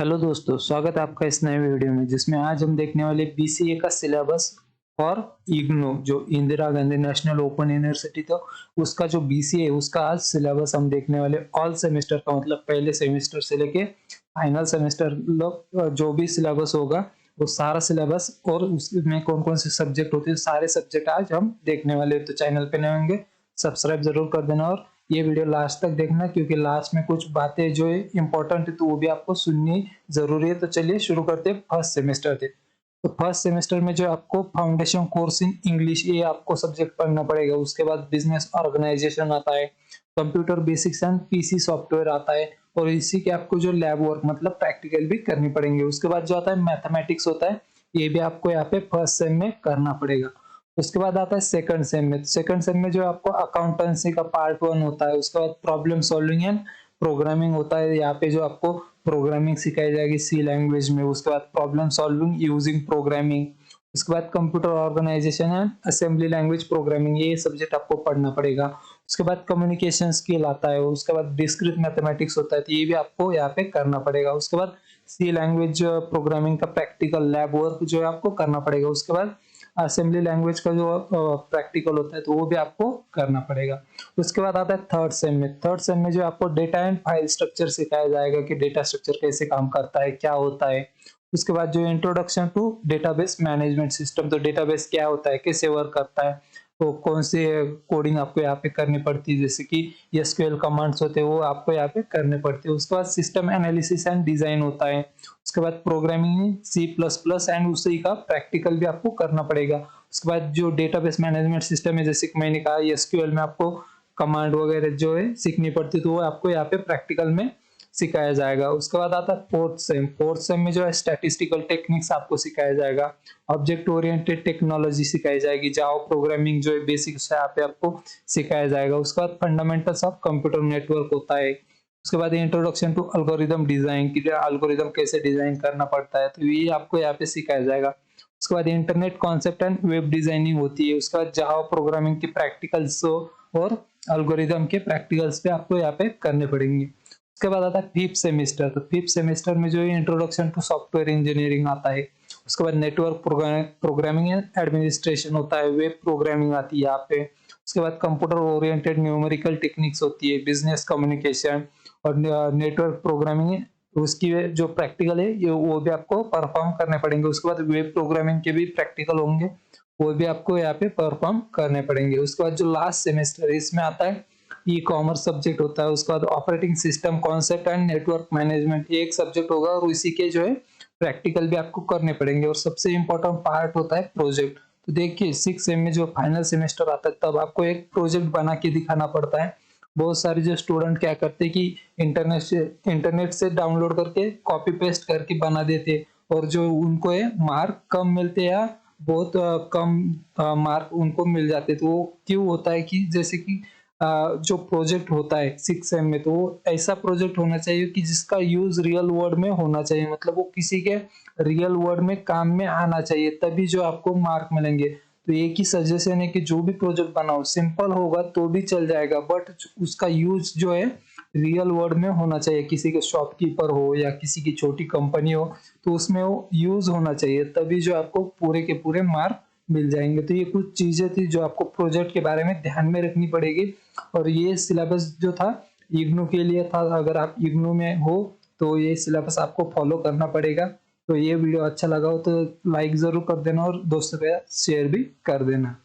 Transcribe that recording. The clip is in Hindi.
हेलो दोस्तों, स्वागत है आपका इस नए वीडियो में जिसमें आज हम देखने वाले बीसीए का सिलेबस और इग्नू जो Indira Gandhi national open university था उसका जो बीसीए है उसका आज सिलेबस हम देखने वाले। ऑल सेमेस्टर का मतलब पहले सेमेस्टर से लेके फाइनल सेमेस्टर लोग जो भी सिलेबस होगा वो सारा सिलेबस और उसमें कौन कौन से सब्जेक्ट होते हैं सारे सब्जेक्ट आज हम देखने वाले। तो चैनल पे नए होंगे सब्सक्राइब जरूर कर देना और ये वीडियो लास्ट तक देखना क्योंकि लास्ट में कुछ बातें जो है इंपॉर्टेंट है तो वो भी आपको सुननी जरूरी है। तो चलिए शुरू करते हैं फर्स्ट सेमेस्टर से। तो फर्स्ट सेमेस्टर में जो आपको फाउंडेशन कोर्स इन इंग्लिश ये आपको सब्जेक्ट पढ़ना पड़ेगा। उसके बाद बिजनेस ऑर्गेनाइजेशन आता है, computer basics and PC software आता है और इसी के आपको जो लैब वर्क मतलब प्रैक्टिकल भी करनी पड़ेंगे। उसके बाद जो आता है मैथमेटिक्स होता है, ये भी आपको यहाँ पे फर्स्ट सेम में करना पड़ेगा। उसके बाद आता है सेकंड सेम में। सेकंड सेम में जो आपको अकाउंटेंसी का पार्ट 1 होता है, उसके बाद प्रॉब्लम सॉल्विंग एंड प्रोग्रामिंग होता है। यहाँ पे जो आपको प्रोग्रामिंग सिखाई जाएगी सी लैंग्वेज में। उसके बाद प्रॉब्लम सॉल्विंग यूजिंग प्रोग्रामिंग, उसके बाद computer organisation and assembly language programming, ये सब्जेक्ट आपको पढ़ना पड़ेगा। उसके बाद कम्युनिकेशन स्किल आता है, उसके बाद डिस्क्रीट मैथमेटिक्स होता है तो ये भी आपको यहाँ पे करना पड़ेगा। उसके बाद सी लैंग्वेज प्रोग्रामिंग का प्रैक्टिकल लैब वर्क जो है आपको करना पड़ेगा। उसके बाद असेंबली लैंग्वेज का जो प्रैक्टिकल होता है तो वो भी आपको करना पड़ेगा। उसके बाद आता है थर्ड सेम में। थर्ड सेम में जो आपको डेटा एंड फाइल स्ट्रक्चर सिखाया जाएगा कि डेटा स्ट्रक्चर कैसे काम करता है, क्या होता है। उसके बाद जो introduction to database management system, तो डेटाबेस क्या होता है, कैसे वर्क करता है, तो कौन से कोडिंग आपको यहाँ पे करनी पड़ती है, जैसे कि एसक्यूएल कमांड्स होते हैं वो आपको यहाँ पे करने पड़ते हैं। उसके बाद सिस्टम एनालिसिस एंड डिजाइन होता है। उसके बाद programming C plus plus and उसी का प्रैक्टिकल भी आपको करना पड़ेगा। उसके बाद जो डेटाबेस मैनेजमेंट सिस्टम है, जैसे कि मैंने कहा एसक्यूएल में आपको कमांड वगैरह जो है सीखनी पड़ती है तो वो आपको यहाँ पे प्रैक्टिकल में सिखाया जाएगा। उसके बाद आता है फोर्थ सेम। फोर्थ सेम में जो है स्टैटिस्टिकल टेक्निक्स आपको सिखाया जाएगा, ऑब्जेक्ट ओरिएंटेड टेक्नोलॉजी सिखाई जाएगी, जावा प्रोग्रामिंग जो है बेसिक्स है यहाँ पे आपको सिखाया जाएगा। उसके बाद फंडामेंटल्स ऑफ कंप्यूटर नेटवर्क होता है। उसके बाद इंट्रोडक्शन टू अल्गोरिदम डिजाइन की अल्गोरिदम कैसे डिजाइन करना पड़ता है तो ये आपको यहाँ पे सिखाया जाएगा। उसके बाद internet concept and web designing होती है। उसके बाद जावा प्रोग्रामिंग के प्रैक्टिकल्स और अल्गोरिदम के प्रैक्टिकल्स पे आपको यहाँ पे करने पड़ेंगे। उसके बाद आता है फिफ्थ सेमेस्टर। तो फिफ्थ सेमेस्टर में जो है इंट्रोडक्शन टू सॉफ्टवेयर इंजीनियरिंग आता है। उसके बाद नेटवर्क प्रोग्रामिंग एंड एडमिनिस्ट्रेशन होता है, वेब प्रोग्रामिंग आती है यहाँ पे। उसके बाद कंप्यूटर ओरिएंटेड न्यूमेरिकल टेक्निक्स होती है, बिजनेस कम्युनिकेशन और नेटवर्क प्रोग्रामिंग उसकी जो प्रैक्टिकल है ये वो भी आपको परफॉर्म करने पड़ेंगे। उसके बाद वेब प्रोग्रामिंग के भी प्रैक्टिकल होंगे, वो भी आपको यहाँ पे परफॉर्म करने पड़ेंगे। उसके बाद जो लास्ट सेमेस्टर है इसमें आता है ई कॉमर्स सब्जेक्ट होता है। उसके बाद operating system concept and network management एक सब्जेक्ट होगा और इसी के जो है प्रैक्टिकल भी आपको करने पड़ेंगे। और सबसे इंपॉर्टेंट पार्ट होता है प्रोजेक्ट। तो देखिए सिक्स सेम में जो फाइनल सेमेस्टर आता है तब आपको एक प्रोजेक्ट बना के दिखाना पड़ता है। बहुत सारे जो स्टूडेंट क्या करते हैं कि इंटरनेट से डाउनलोड करके कॉपी पेस्ट करके बना देते और जो उनको है मार्क कम मिलते या बहुत कम मार्क उनको मिल जाते। तो वो क्यों होता है कि जैसे कि जो प्रोजेक्ट होता है सिक्स सेम में तो वो ऐसा प्रोजेक्ट होना चाहिए कि जिसका यूज रियल वर्ल्ड में होना चाहिए, मतलब वो किसी के रियल वर्ल्ड में काम में आना चाहिए तभी जो आपको मार्क मिलेंगे। तो एक ही सजेशन है कि जो भी प्रोजेक्ट बनाओ सिंपल होगा तो भी चल जाएगा बट उसका यूज जो है रियल वर्ल्ड में होना चाहिए। किसी के शॉपकीपर हो या किसी की छोटी कंपनी हो तो उसमें वो यूज होना चाहिए तभी जो आपको पूरे के पूरे मार्क मिल जाएंगे। तो ये कुछ चीजें थी जो आपको प्रोजेक्ट के बारे में ध्यान में रखनी पड़ेगी। और ये सिलेबस जो था इग्नू के लिए था, अगर आप इग्नू में हो तो ये सिलेबस आपको फॉलो करना पड़ेगा। तो ये वीडियो अच्छा लगा हो तो लाइक जरूर कर देना और दोस्तों के साथ शेयर भी कर देना।